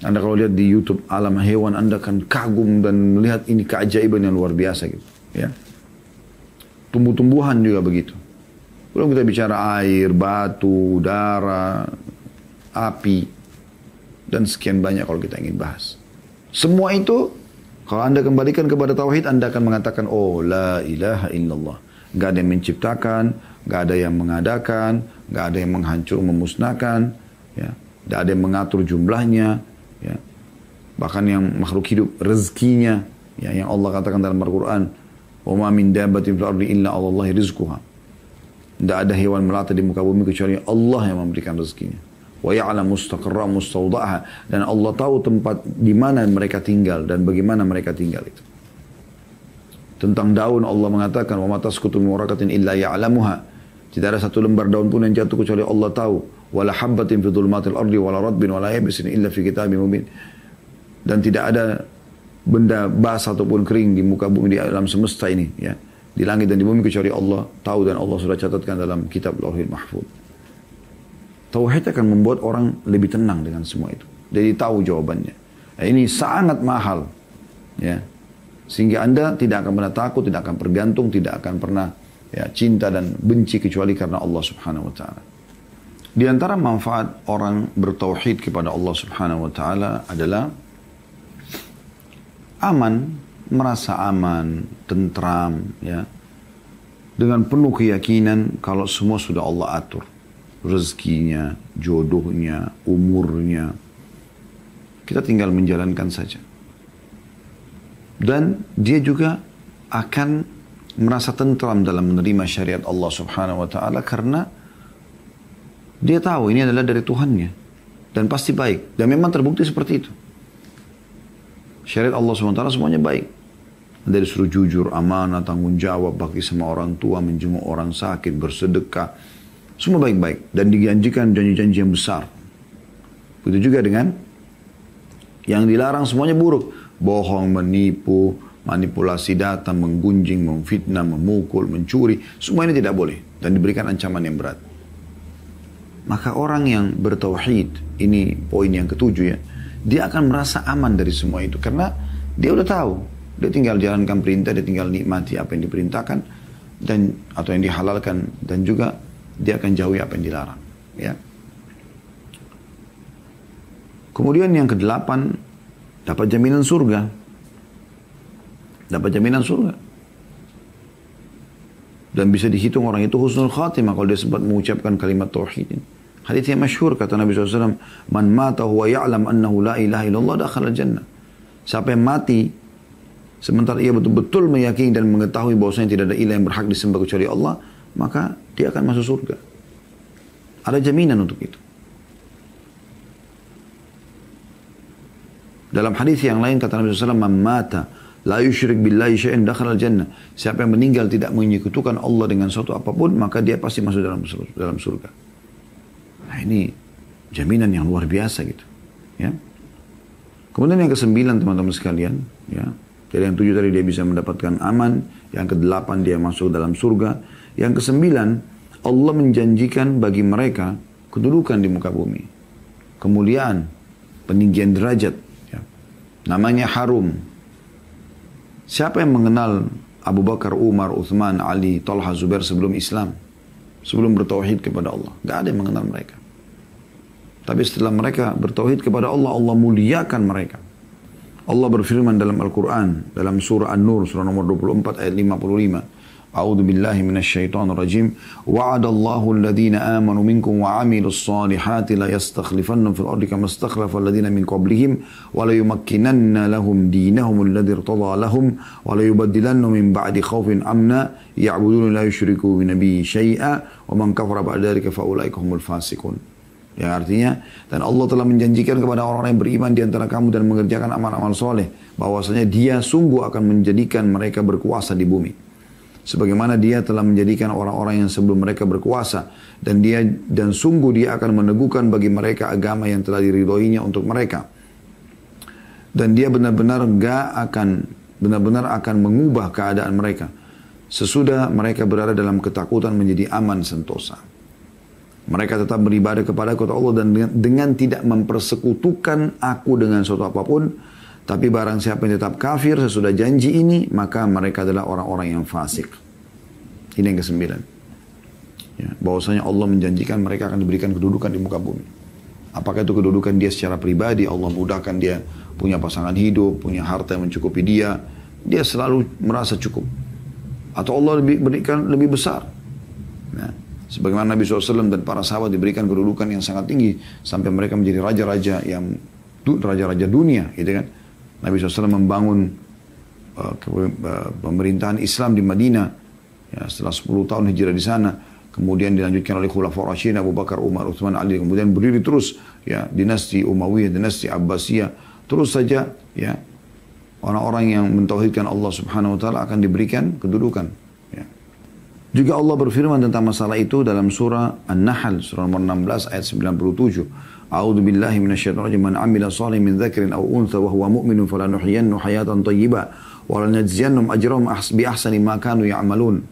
Anda kalau lihat di YouTube alam hewan, Anda akan kagum dan melihat ini keajaiban yang luar biasa gitu ya. Tumbuh-tumbuhan juga begitu. Belum kita bicara air, batu, udara, api, dan sekian banyak kalau kita ingin bahas. Semua itu, kalau Anda kembalikan kepada tauhid, Anda akan mengatakan, oh la ilaha illallah. Gak ada yang menciptakan, gak ada yang mengadakan, gak ada yang menghancur, memusnahkan, ya. Gak ada yang mengatur jumlahnya, ya. Bahkan yang makhluk hidup, rezekinya, ya, yang Allah katakan dalam Al-Quran, wa ma min dabbatin fil ardi illa 'ala Allahi rizquha. Tidak ada hewan melata di muka bumi kecuali Allah yang memberikan rezekinya. Wa ya'lamu mustaqarra mustawda'aha, dan Allah tahu tempat di mana mereka tinggal dan bagaimana mereka tinggal itu. Tentang daun Allah mengatakan wa ma tasqutu min waraqatin illa ya'lamuha. Tidak ada satu lembar daun pun yang jatuh kecuali Allah tahu. Wala habbatin fi dhulumatil ardi wala radbin wala yabisin illa fi kitabim mubin. Dan tidak ada benda basah ataupun kering di muka bumi, di alam semesta ini ya, di langit dan di bumi, kecuali Allah tahu dan Allah sudah catatkan dalam kitab Lauhul Mahfuz. Tauhid akan membuat orang lebih tenang dengan semua itu. Jadi tahu jawabannya. Nah, ini sangat mahal ya. Sehingga Anda tidak akan pernah takut, tidak akan bergantung, tidak akan pernah ya, cinta dan benci kecuali karena Allah Subhanahu wa taala. Di antara manfaat orang bertauhid kepada Allah Subhanahu wa taala adalah aman, merasa aman, tentram ya. Dengan penuh keyakinan kalau semua sudah Allah atur. Rezekinya, jodohnya, umurnya. Kita tinggal menjalankan saja. Dan dia juga akan merasa tentram dalam menerima syariat Allah Subhanahu wa taala karena dia tahu ini adalah dari Tuhannya dan pasti baik, dan memang terbukti seperti itu. Syariat Allah Subhanahu wa taala semuanya baik. Dari suruh jujur, amanah, tanggung jawab, bakti sama orang tua, menjenguk orang sakit, bersedekah, semua baik-baik dan dijanjikan janji-janji yang besar. Begitu juga dengan yang dilarang semuanya buruk. Bohong, menipu, manipulasi data, menggunjing, memfitnah, memukul, mencuri. Semua ini tidak boleh dan diberikan ancaman yang berat. Maka orang yang bertauhid, ini poin yang ketujuh ya, dia akan merasa aman dari semua itu. Karena dia udah tahu, dia tinggal jalankan perintah, dia tinggal nikmati apa yang diperintahkan dan atau yang dihalalkan, dan juga dia akan jauhi apa yang dilarang. Ya. Kemudian yang kedelapan, dapat jaminan surga. Dapat jaminan surga. Dan bisa dihitung orang itu husnul khatimah kalau dia sempat mengucapkan kalimat tauhid ini. Hadits yang masyhur kata Nabi SAW, "Man mata huwa ya'lam annahu la ilaha illallah dakhala jannah." Siapa yang mati sementara ia betul-betul meyakini dan mengetahui bahwasanya tidak ada ilah yang berhak disembah kecuali Allah, maka dia akan masuk surga. Ada jaminan untuk itu. Dalam hadis yang lain kata Nabi SAW, "Man mata la yusyrik billahi syai'an dakhala jannah." Siapa yang meninggal tidak menyekutukan Allah dengan sesuatu apapun, maka dia pasti masuk dalam surga. Nah, ini jaminan yang luar biasa gitu. Ya. Kemudian yang kesembilan teman-teman sekalian, ya. Jadi yang tujuh tadi dia bisa mendapatkan aman, yang kedelapan dia masuk dalam surga, yang kesembilan Allah menjanjikan bagi mereka kedudukan di muka bumi, kemuliaan, peninggian derajat, ya. Namanya harum. Siapa yang mengenal Abu Bakar, Umar, Uthman, Ali, Talha, Zubair sebelum Islam, sebelum bertauhid kepada Allah? Gak ada yang mengenal mereka. Tapi setelah mereka bertauhid kepada Allah, Allah muliakan mereka. Allah berfirman dalam Al-Quran, dalam surah An-Nur, surah nomor 24 ayat 55. A'udhu billahi minasyaitonir rajim. Wa'adallahu alladhina amanu minkum wa 'amilus salihati la yastakhlifannahum fil ardi kama istakhlafa alladhina min qablihim wa la yumakkinanna lahum dinahum alladhi irtada lahum wa la yubaddilannahum min ba'di khawfin amna ya'buduna la yusyriku bi nabiyyi syai'a wa man kafara ba'da dhalika fa ulaika humul fasiqun. Yang artinya, dan Allah telah menjanjikan kepada orang-orang yang beriman di antara kamu dan mengerjakan amal-amal soleh, bahwasanya dia sungguh akan menjadikan mereka berkuasa di bumi. Sebagaimana dia telah menjadikan orang-orang yang sebelum mereka berkuasa, dan sungguh dia akan meneguhkan bagi mereka agama yang telah diridhoinya untuk mereka. Dan dia benar-benar akan mengubah keadaan mereka. Sesudah mereka berada dalam ketakutan menjadi aman sentosa. Mereka tetap beribadah kepada Allah dan dengan tidak mempersekutukan aku dengan sesuatu apapun. Tapi barang siapa yang tetap kafir sesudah janji ini, maka mereka adalah orang-orang yang fasik. Ini yang kesembilan. Ya, bahwasanya Allah menjanjikan mereka akan diberikan kedudukan di muka bumi. Apakah itu kedudukan dia secara pribadi, Allah mudahkan dia punya pasangan hidup, punya harta yang mencukupi dia selalu merasa cukup. Atau Allah berikan lebih besar. Nah, sebagaimana Nabi SAW dan para sahabat diberikan kedudukan yang sangat tinggi sampai mereka menjadi raja-raja dunia, gitu kan? Nabi SAW membangun pemerintahan Islam di Madinah ya, setelah 10 tahun hijrah di sana. Kemudian dilanjutkan oleh Khulafaur Rasyidin Abu Bakar, Umar, Uthman, Ali. Kemudian berdiri terus ya dinasti Umayyah, dinasti Abbasiyah. Terus saja ya orang-orang yang mentauhidkan Allah Subhanahu wa taala akan diberikan kedudukan. Ya. Juga Allah berfirman tentang masalah itu dalam surah An-Nahl, surah nomor 16 ayat 97. A'udzu billahi minasyaitonir rajim. Man 'amila shalihan min dzakarin aw untha wa huwa mu'minun falanuhyiyannahu hayatan thayyibah wa lanajziyannahum ajrahum bi ahsani ma kanu ya'malun.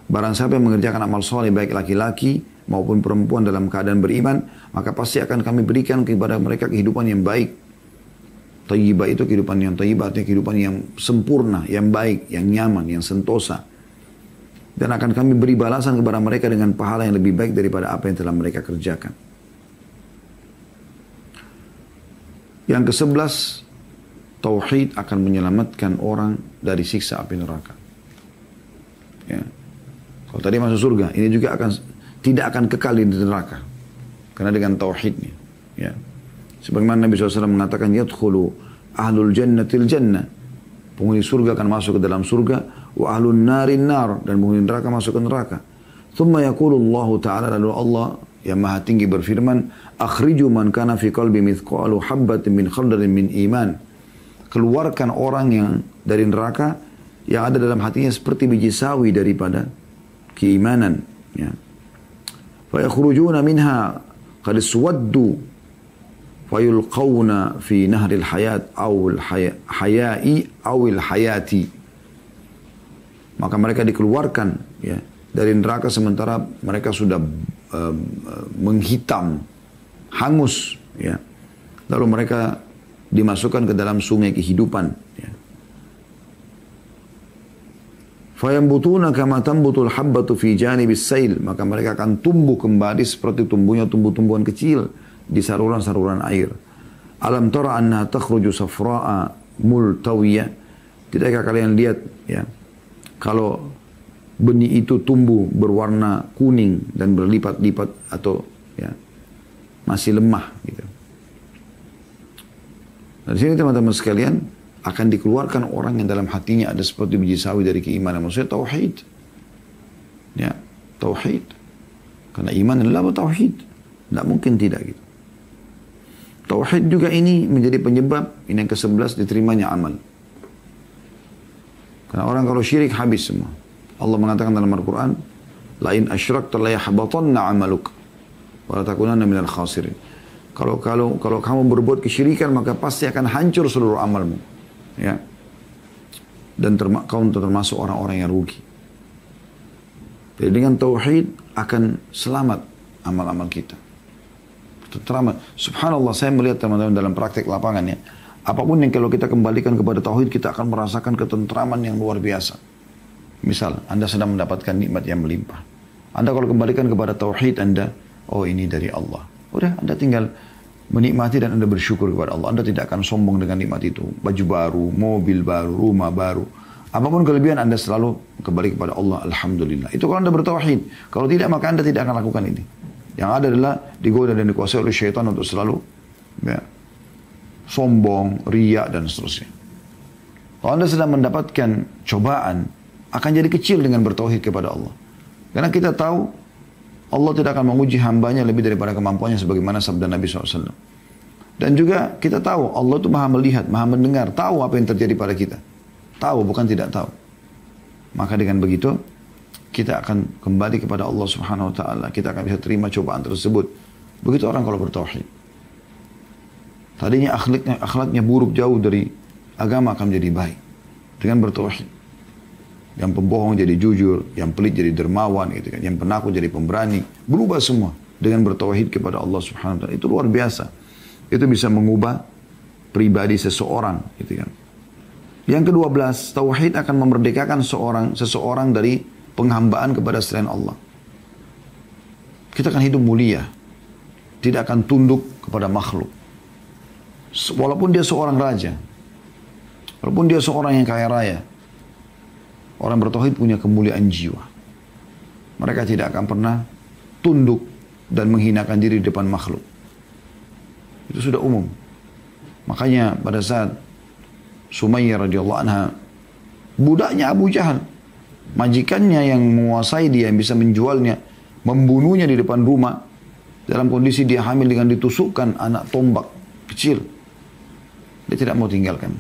Barang siapa yang mengerjakan amal saleh baik laki-laki maupun perempuan dalam keadaan beriman, maka pasti akan kami berikan kepada mereka kehidupan yang baik Thayyibah itu kehidupan yang thayyibah, artinya kehidupan yang sempurna, yang baik, yang nyaman, yang sentosa. Dan akan kami beri balasan kepada mereka dengan pahala yang lebih baik daripada apa yang telah mereka kerjakan. Yang ke-11, tauhid akan menyelamatkan orang dari siksa api neraka. Ya. Kalau tadi masuk surga, ini juga tidak akan kekal di neraka. Karena dengan tauhidnya. Ya. Sebagaimana Nabi SAW mengatakan, yadkhulu ahlul jannatil jannah. Penghuni surga akan masuk ke dalam surga. Wa ahlun narin nar. Dan penghuni neraka masuk ke neraka. Thumma yakulullahu ta'ala, lalu Allah yang maha tinggi berfirman, akhriju man kana fi qalbi mithqalu habbatin min khardalin min iman. Keluarkan orang yang dari neraka yang ada dalam hatinya seperti biji sawi daripada keimanan. Ya. Fa yakhrujuna minha qad suwaddu fayulqawna fi nahril hayat awil hayai awil hayati. Maka mereka dikeluarkan ya, dari neraka sementara mereka sudah menghitam, hangus. Ya. Lalu mereka dimasukkan ke dalam sungai kehidupan. Ya. Fayambutuna kama tambutul habbatu fi janibis sail. Maka mereka akan tumbuh kembali seperti tumbuhnya tumbuh-tumbuhan kecil di saluran-saluran air. Alam tara anna takhruju safra'a multawiyah. Tidakkah kalian lihat ya, kalau benih itu tumbuh berwarna kuning dan berlipat-lipat atau ya, masih lemah gitu. Nah, di sini teman-teman sekalian akan dikeluarkan orang yang dalam hatinya ada seperti biji sawi dari keimanan. Maksudnya tauhid. Ya, tauhid. Karena iman adalah tauhid. Tidak mungkin tidak gitu. Tauhid juga ini menjadi penyebab ini yang ke-11 diterimanya amal. Karena orang kalau syirik habis semua. Allah mengatakan dalam Al-Quran, la in asyrakta la yahbatanna 'amaluk wa la takunanna minal khasirin. Kalau kamu berbuat kesyirikan maka pasti akan hancur seluruh amalmu. Ya. Dan kau termasuk orang-orang yang rugi. Jadi dengan tauhid akan selamat amal-amal kita. Teramat. Subhanallah, saya melihat teman-teman dalam praktek lapangan ya. Apapun yang kalau kita kembalikan kepada tauhid, kita akan merasakan ketentraman yang luar biasa. Misal, Anda sedang mendapatkan nikmat yang melimpah. Anda kalau kembalikan kepada tauhid Anda, oh ini dari Allah. Udah, Anda tinggal menikmati dan Anda bersyukur kepada Allah. Anda tidak akan sombong dengan nikmat itu. Baju baru, mobil baru, rumah baru. Apapun kelebihan Anda selalu kembali kepada Allah. Alhamdulillah. Itu kalau Anda bertauhid. Kalau tidak, maka Anda tidak akan lakukan ini. Yang ada adalah digoda dan dikuasai oleh syaitan untuk selalu ya, sombong, riak, dan seterusnya. Kalau Anda sedang mendapatkan cobaan, akan jadi kecil dengan bertauhid kepada Allah. Karena kita tahu Allah tidak akan menguji hambanya lebih daripada kemampuannya sebagaimana sabda Nabi SAW. Dan juga kita tahu Allah itu maha melihat, maha mendengar, tahu apa yang terjadi pada kita. Tahu, bukan tidak tahu. Maka dengan begitu, kita akan kembali kepada Allah Subhanahu Wa Taala. Kita akan bisa terima cobaan tersebut. Begitu orang kalau bertauhid. Tadinya akhlaknya buruk jauh dari agama akan menjadi baik dengan bertauhid. Yang pembohong jadi jujur, yang pelit jadi dermawan, gitu kan. Yang penakut jadi pemberani. Berubah semua dengan bertauhid kepada Allah Subhanahu Wa Taala. Itu luar biasa. Itu bisa mengubah pribadi seseorang, gitu kan. Yang ke-12, tauhid akan memerdekakan seseorang dari penghambaan kepada selain Allah. Kita akan hidup mulia. Tidak akan tunduk kepada makhluk. Walaupun dia seorang raja. Walaupun dia seorang yang kaya raya. Orang bertauhid punya kemuliaan jiwa. Mereka tidak akan pernah tunduk dan menghinakan diri di depan makhluk. Itu sudah umum. Makanya pada saat Sumayyah radhiyallahu anha, budaknya Abu Jahal, majikannya yang menguasai dia, yang bisa menjualnya, membunuhnya di depan rumah, dalam kondisi dia hamil dengan ditusukkan anak tombak kecil. Dia tidak mau tinggalkan.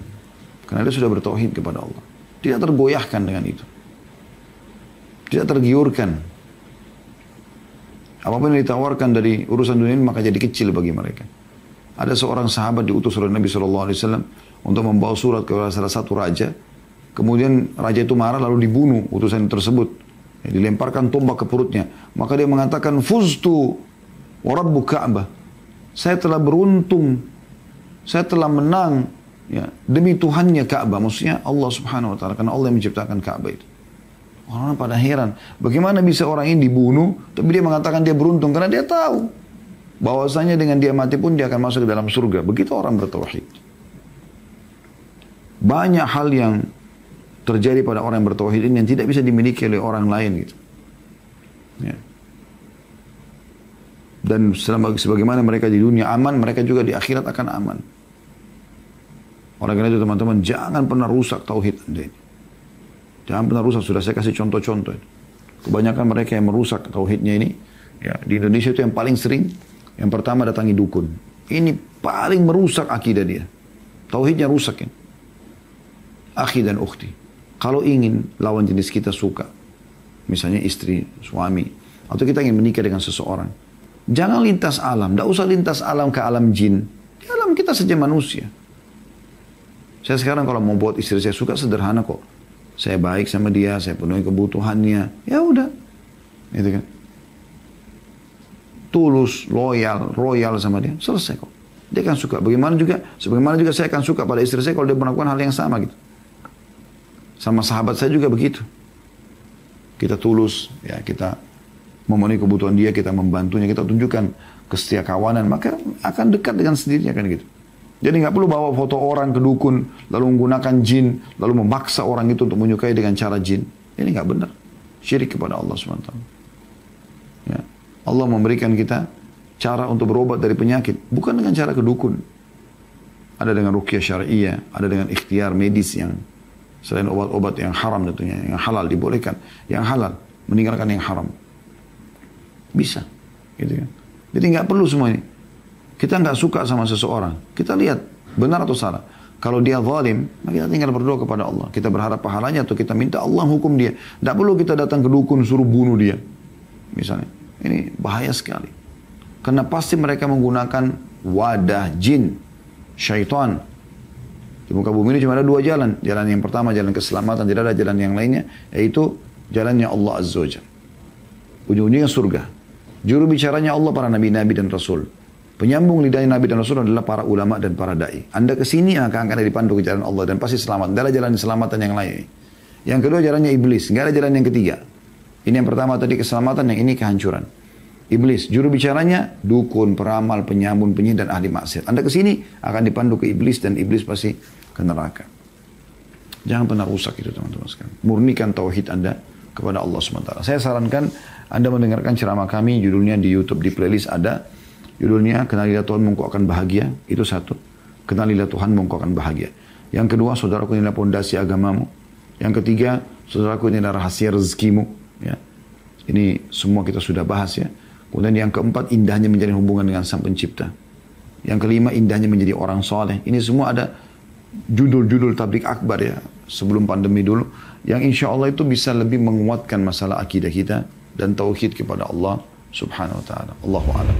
Karena dia sudah bertauhid kepada Allah. Tidak tergoyahkan dengan itu. Tidak tergiurkan. Apapun yang ditawarkan dari urusan dunia ini, maka jadi kecil bagi mereka. Ada seorang sahabat diutus oleh Nabi SAW untuk membawa surat ke salah satu raja. Kemudian raja itu marah lalu dibunuh utusan tersebut. Dilemparkan tombak ke perutnya. Maka dia mengatakan, Fuztu wa Rabbu Ka'bah. Saya telah beruntung. Saya telah menang Ya, demi Tuhannya Ka'bah, maksudnya Allah Subhanahu wa taala, karena Allah yang menciptakan Ka'bah itu. Orang pada heran, bagaimana bisa orang ini dibunuh, tapi dia mengatakan dia beruntung karena dia tahu bahwasanya dengan dia mati pun dia akan masuk ke dalam surga. Begitu orang bertauhid. Banyak hal yang terjadi pada orang yang bertauhid ini yang tidak bisa dimiliki oleh orang lain gitu. Ya. Dan sebagaimana mereka di dunia aman, mereka juga di akhirat akan aman. Oleh karena itu teman-teman, jangan pernah rusak tauhid Anda ini. Jangan pernah rusak, sudah saya kasih contoh-contoh. Kebanyakan mereka yang merusak tauhidnya ini, ya, di Indonesia itu yang paling sering, yang pertama datangi dukun. Ini paling merusak akidah dia. Tauhidnya rusak ya. Akhi dan ukhti, kalau ingin lawan jenis kita suka, misalnya istri, suami, atau kita ingin menikah dengan seseorang, jangan lintas alam, tidak usah lintas alam ke alam jin. Di alam kita saja manusia. Saya sekarang kalau mau buat istri saya suka sederhana kok. Saya baik sama dia, saya penuhi kebutuhannya. Ya udah. Gitu kan. Tulus, loyal, royal sama dia. Selesai kok. Dia akan suka. Sebagaimana juga saya akan suka pada istri saya kalau dia melakukan hal yang sama gitu. Sama sahabat saya juga begitu. Kita tulus, ya kita memenuhi kebutuhan dia, kita membantunya, kita tunjukkan kesetia kawanan, maka akan dekat dengan sendirinya kan gitu. Jadi nggak perlu bawa foto orang ke dukun, lalu menggunakan jin, lalu memaksa orang itu untuk menyukai dengan cara jin. Ini nggak benar. Syirik kepada Allah SWT. Ya. Allah memberikan kita cara untuk berobat dari penyakit, bukan dengan cara ke dukun. Ada dengan ruqyah syariah, ada dengan ikhtiar medis yang selain obat-obat yang haram tentunya, yang halal dibolehkan, yang halal meninggalkan yang haram. Bisa, gitu kan. Jadi nggak perlu semua ini. Kita nggak suka sama seseorang, kita lihat benar atau salah. Kalau dia zalim, maka kita tinggal berdoa kepada Allah. Kita berharap pahalanya atau kita minta Allah hukum dia. Tidak perlu kita datang ke dukun suruh bunuh dia. Misalnya, ini bahaya sekali. Karena pasti mereka menggunakan wadah jin, syaitan. Di muka bumi ini cuma ada dua jalan. Jalan yang pertama, jalan keselamatan. Tidak ada jalan yang lainnya, yaitu jalannya Allah Azza wa Jalla. Ujung-ujungnya surga. Juru bicaranya Allah, para nabi-nabi dan rasul. Penyambung lidahnya Nabi dan Rasul adalah para ulama dan para da'i. Anda kesini maka akan dipandu ke jalan Allah dan pasti selamat. Tidak ada jalan keselamatan yang lain. Yang kedua jalannya iblis. Tidak ada jalan yang ketiga. Ini yang pertama tadi keselamatan, yang ini kehancuran. Iblis. Juru bicaranya dukun, peramal, penyambung, penyihir dan ahli maksiat. Anda kesini akan dipandu ke iblis dan iblis pasti ke neraka. Jangan pernah rusak itu teman-teman sekalian. Murnikan tauhid Anda kepada Allah SWT. Saya sarankan Anda mendengarkan ceramah kami. Judulnya di YouTube, di playlist ada. Judulnya, kenalilah Tuhan engkau akan bahagia. Itu satu. Kenalilah Tuhan engkau akan bahagia. Yang kedua, saudaraku inilah pondasi agamamu. Yang ketiga, saudaraku inilah rahasia rezekimu. Ya. Ini semua kita sudah bahas ya. Kemudian yang keempat, indahnya menjalin hubungan dengan Sang Pencipta. Yang kelima, indahnya menjadi orang soleh. Ini semua ada judul-judul tablik akbar ya. Sebelum pandemi dulu. Yang insya Allah itu bisa lebih menguatkan masalah akidah kita. Dan tauhid kepada Allah subhanahu wa ta'ala. Allahu a'lam.